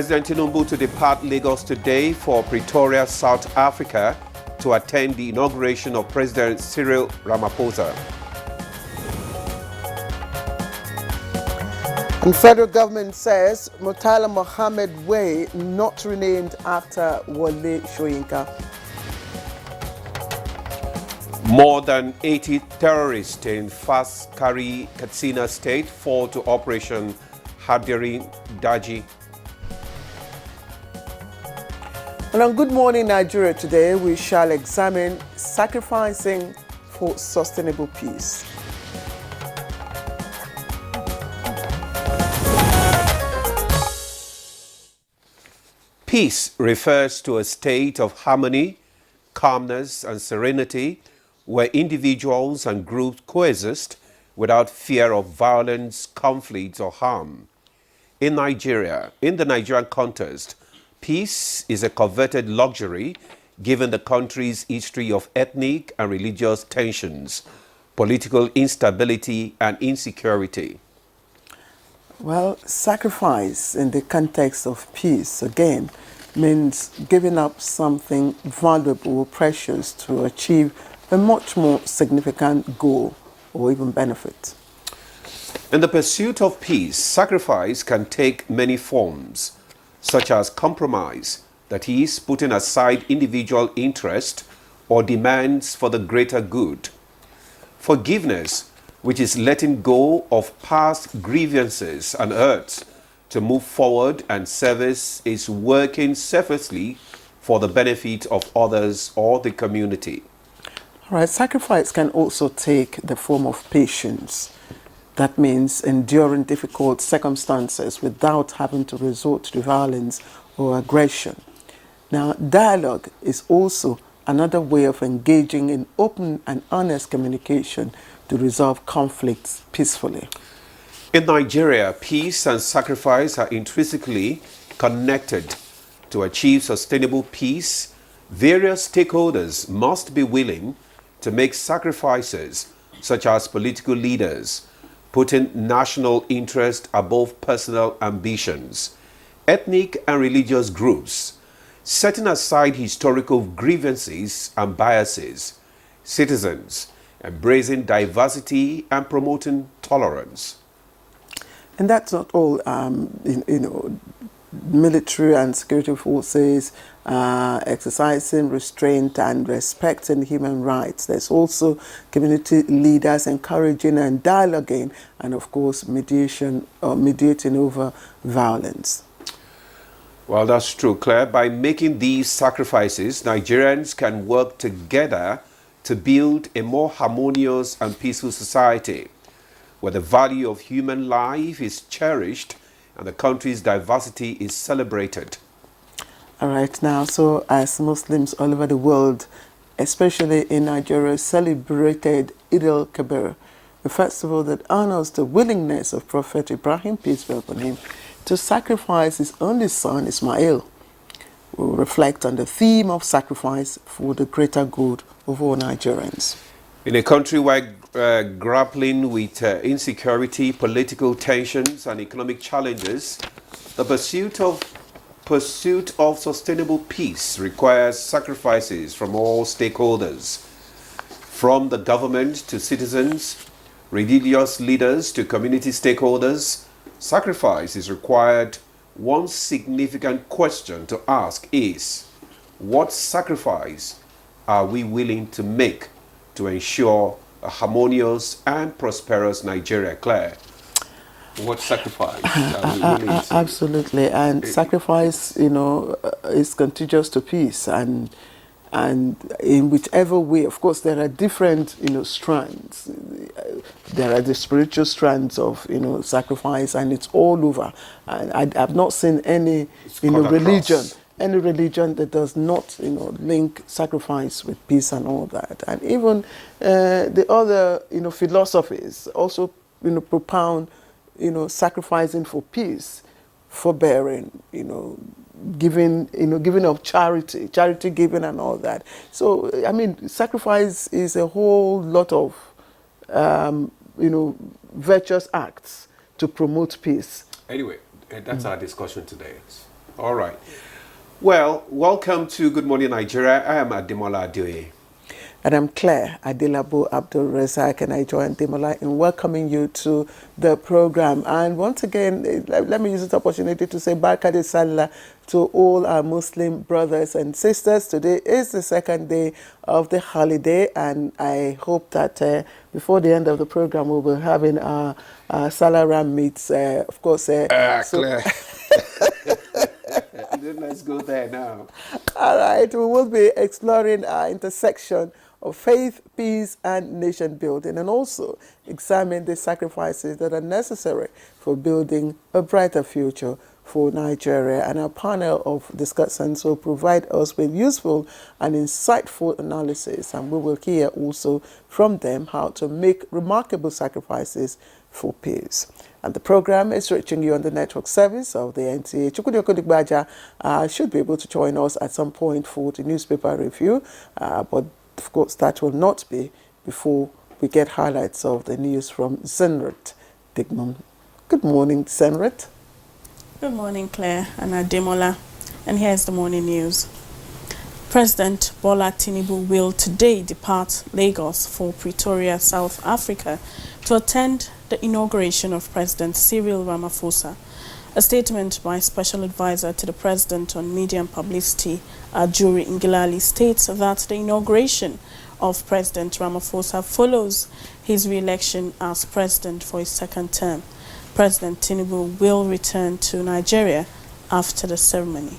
President Tinubu to depart Lagos today for Pretoria, South Africa, to attend the inauguration of President Cyril Ramaphosa. The federal government says Murtala Mohammed Way not renamed after Wole Soyinka. More than 80 terrorists in Faskari, Katsina State fall to Operation Hadirin Daji. And on Good Morning Nigeria today, we shall examine sacrificing for sustainable peace. Peace refers to a state of harmony, calmness, and serenity where individuals and groups coexist without fear of violence, conflict, or harm. In Nigeria, in the Nigerian context, peace is a coveted luxury given the country's history of ethnic and religious tensions, political instability, and insecurity. Well, sacrifice in the context of peace, again, means giving up something valuable or precious to achieve a much more significant goal or even benefit. In the pursuit of peace, sacrifice can take many forms, such as compromise, that is, putting aside individual interest or demands for the greater good. Forgiveness, which is letting go of past grievances and hurts to move forward, and service is working selflessly for the benefit of others or the community. All right, sacrifice can also take the form of patience. That means enduring difficult circumstances without having to resort to violence or aggression. Now, dialogue is also another way of engaging in open and honest communication to resolve conflicts peacefully. In Nigeria, peace and sacrifice are intrinsically connected. To achieve sustainable peace, various stakeholders must be willing to make sacrifices, such as political leaders, putting national interest above personal ambitions, ethnic and religious groups, setting aside historical grievances and biases, citizens, embracing diversity and promoting tolerance. And that's not all, military and security forces exercising restraint and respecting human rights. There's also community leaders encouraging and dialoguing, and of course mediating over violence. Well, that's true, Claire. By making these sacrifices, Nigerians can work together to build a more harmonious and peaceful society, where the value of human life is cherished and the country's diversity is celebrated. All right, now, so as Muslims all over the world, especially in Nigeria, celebrated Eid al-Kabir, a festival that honors the willingness of Prophet Ibrahim, peace be upon him, to sacrifice his only son, Ismail. We'll reflect on the theme of sacrifice for the greater good of all Nigerians. In a country where grappling with insecurity, political tensions, and economic challenges, the pursuit of sustainable peace requires sacrifices from all stakeholders, from the government to citizens, religious leaders to community stakeholders. Sacrifice is required. One significant question to ask is, what sacrifice are we willing to make to ensure a harmonious and prosperous Nigeria, Claire? What sacrifice are we willing to? Absolutely, and sacrifice, is contagious to peace, and in whichever way, of course, there are different, strands. There are the spiritual strands of, sacrifice, and it's all over. And I've not seen any, religion. Any religion that does not, link sacrifice with peace and all that. And even the other, philosophies also, propound, sacrificing for peace, forbearing, giving of charity giving and all that. So, I mean, sacrifice is a whole lot of, virtuous acts to promote peace. Anyway, that's our discussion today. All right. Well, welcome to Good Morning Nigeria. I am Ademola Adeoye. And I'm Claire Adelabu Abdul Razak, and I join Demola in welcoming you to the program. And once again, let me use this opportunity to say Barka de Sallah to all our Muslim brothers and sisters. Today is the second day of the holiday, and I hope that before the end of the program, we'll be having our Salah Ram meets, of course. Claire. Let's go there now. All right, we will be exploring our intersection of faith, peace, and nation building, and also examine the sacrifices that are necessary for building a brighter future for Nigeria. And our panel of discussants will provide us with useful and insightful analysis, and we will hear also from them how to make remarkable sacrifices for peace. And the program is reaching you on the network service of the NTA. Chukwudi Okodigbaja should be able to join us at some point for the newspaper review, but of course that will not be before we get highlights of the news from Zenrit Digmon. Good morning, Zenrit. Good morning, Claire and Ademola. And here's the morning news. President Bola Tinubu will today depart Lagos for Pretoria, South Africa, to attend the inauguration of President Cyril Ramaphosa. A statement by Special Advisor to the President on Media and Publicity, Ajuri Ngilali, states that the inauguration of President Ramaphosa follows his re-election as president for his second term. President Tinubu will return to Nigeria after the ceremony.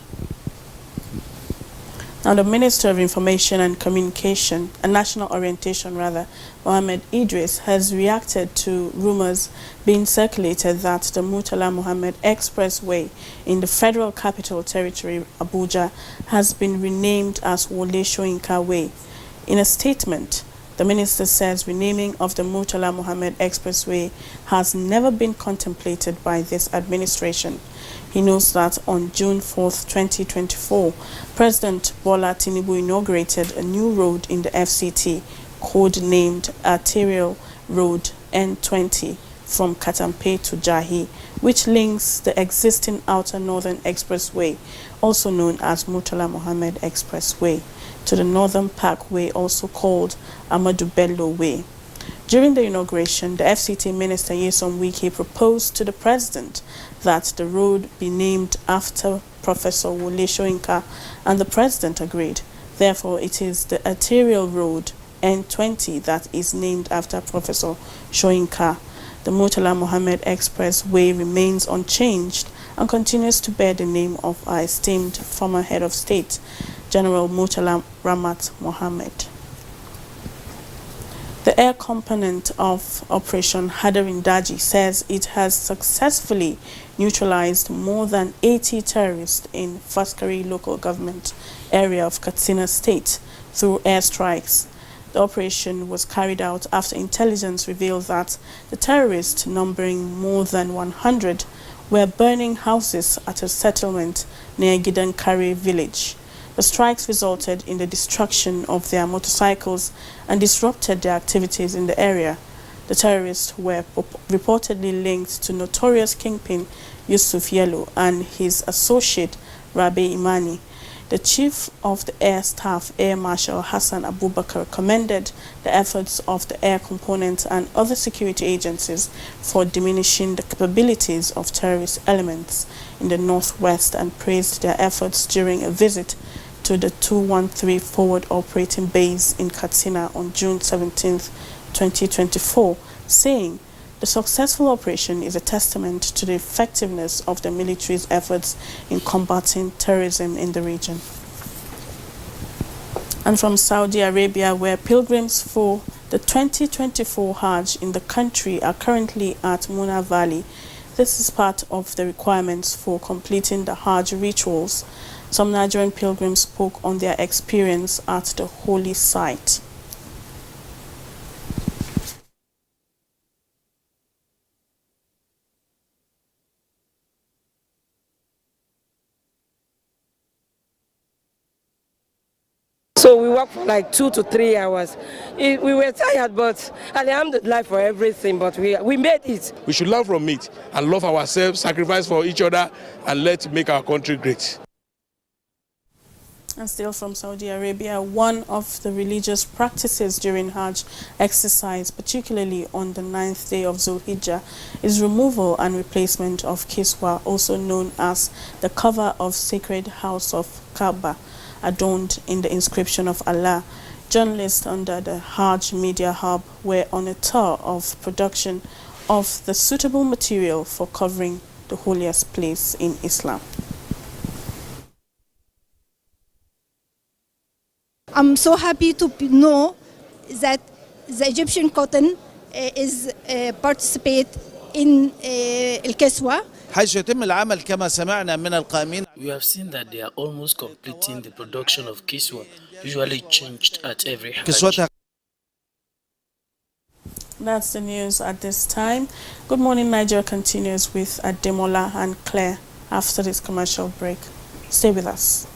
Now, the Minister of Information and Communication, and National Orientation rather, Mohammed Idris, has reacted to rumors being circulated that the Murtala Mohammed Expressway in the Federal Capital Territory, Abuja, has been renamed as Wole Soyinka Way. In a statement, the minister says renaming of the Murtala Mohammed Expressway has never been contemplated by this administration. He notes that on June 4th, 2024, President Bola Tinubu inaugurated a new road in the FCT, codenamed Arterial Road N20, from Katampe to Jahi, which links the existing Outer Northern Expressway, also known as Murtala Mohammed Expressway, to the Northern Parkway, also called Ahmadu Bello Way. During the inauguration, the FCT Minister Nyesom Wike proposed to the President that the road be named after Professor Wole Soyinka, and the President agreed. Therefore, it is the Arterial Road N20 that is named after Professor Soyinka. The Murtala Mohammed Expressway remains unchanged and continues to bear the name of our esteemed former head of state, General Murtala Ramat Mohammed. The air component of Operation Hadarin Daji says it has successfully neutralized more than 80 terrorists in Faskari local government area of Katsina State through airstrikes. The operation was carried out after intelligence revealed that the terrorists, numbering more than 100, were burning houses at a settlement near Gidankari village. The strikes resulted in the destruction of their motorcycles and disrupted their activities in the area. The terrorists were reportedly linked to notorious kingpin Yusuf Yellow and his associate Rabi Imani. The Chief of the Air Staff, Air Marshal Hassan Abubakar, commended the efforts of the air component and other security agencies for diminishing the capabilities of terrorist elements in the northwest and praised their efforts during a visit to the 213 Forward Operating Base in Katsina on June 17, 2024, saying the successful operation is a testament to the effectiveness of the military's efforts in combating terrorism in the region. And from Saudi Arabia, where pilgrims for the 2024 Hajj in the country are currently at Muna Valley. This is part of the requirements for completing the Hajj rituals. Some Nigerian pilgrims spoke on their experience at the holy site. So we work for like 2 to 3 hours. We were tired, but alhamdulillah for everything, but we made it. We should learn from it and love ourselves, sacrifice for each other, and let's make our country great. And still from Saudi Arabia, one of the religious practices during Hajj exercise, particularly on the 9th day of Zulhijjah, is removal and replacement of kiswa, also known as the cover of sacred house of Kaaba, adorned in the inscription of Allah. Journalists under the Hajj Media Hub were on a tour of production of the suitable material for covering the holiest place in Islam. I'm so happy to know that the Egyptian cotton is participate in الكسوة. حيث يتم العمل كما سمعنا من القائمين. We have seen that they are almost completing the production of kiswa, usually changed at every Hajj. That's the news at this time. Good Morning Nigeria continues with Ademola and Claire after this commercial break. Stay with us.